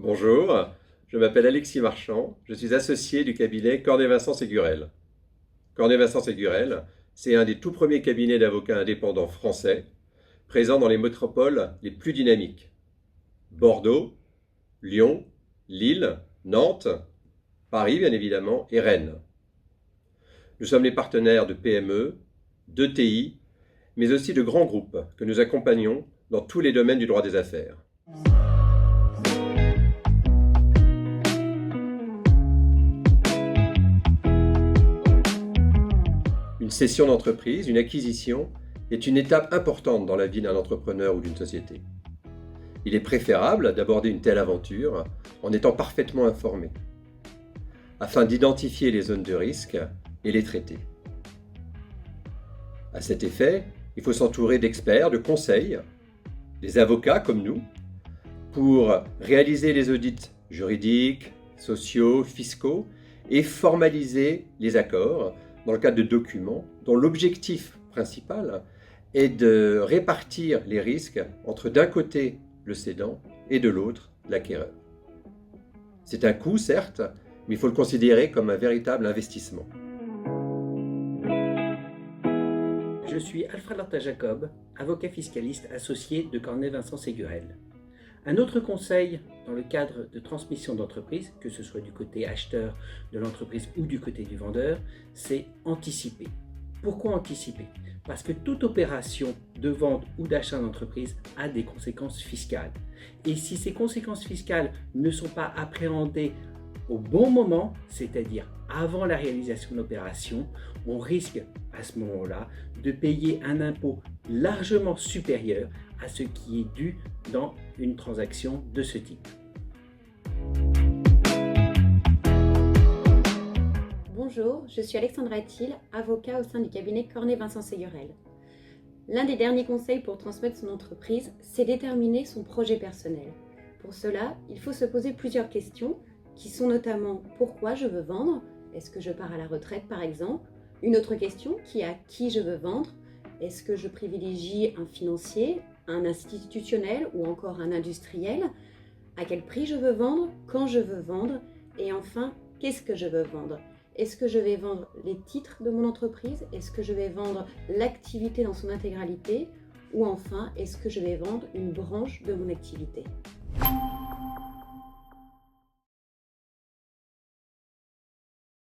Bonjour, je m'appelle Alexis Marchand, je suis associé du cabinet Cornet-Vincent Ségurel. Cornet-Vincent Ségurel, c'est un des tout premiers cabinets d'avocats indépendants français, présents dans les métropoles les plus dynamiques. Bordeaux, Lyon, Lille, Nantes, Paris bien évidemment et Rennes. Nous sommes les partenaires de PME, d'ETI, mais aussi de grands groupes que nous accompagnons dans tous les domaines du droit des affaires. Une cession d'entreprise, une acquisition, est une étape importante dans la vie d'un entrepreneur ou d'une société. Il est préférable d'aborder une telle aventure en étant parfaitement informé, afin d'identifier les zones de risque et les traiter. À cet effet, il faut s'entourer d'experts, de conseils, des avocats comme nous, pour réaliser les audits juridiques, sociaux, fiscaux et formaliser les accords dans le cadre de documents dont l'objectif principal est de répartir les risques entre d'un côté le cédant et de l'autre l'acquéreur. C'est un coût certes, mais il faut le considérer comme un véritable investissement. Je suis Alfred Larta-Jacob, avocat fiscaliste associé de Cornet-Vincent Ségurel. Un autre conseil dans le cadre de transmission d'entreprise, que ce soit du côté acheteur de l'entreprise ou du côté du vendeur, c'est anticiper. Pourquoi anticiper? Parce que toute opération de vente ou d'achat d'entreprise a des conséquences fiscales. Et si ces conséquences fiscales ne sont pas appréhendées au bon moment, c'est-à-dire avant la réalisation de l'opération, on risque à ce moment-là de payer un impôt largement supérieur à ce qui est dû dans une transaction de ce type. Bonjour, je suis Alexandra Thiel, avocat au sein du cabinet Cornet-Vincent Ségurel. L'un des derniers conseils pour transmettre son entreprise, c'est déterminer son projet personnel. Pour cela, il faut se poser plusieurs questions qui sont notamment pourquoi je veux vendre, est-ce que je pars à la retraite par exemple? Une autre question qui est à qui je veux vendre, est-ce que je privilégie un financier, un institutionnel ou encore un industriel? À quel prix je veux vendre? Quand je veux vendre? Et enfin, qu'est-ce que je veux vendre? Est-ce que je vais vendre les titres de mon entreprise? Est-ce que je vais vendre l'activité dans son intégralité? Ou enfin, est-ce que je vais vendre une branche de mon activité?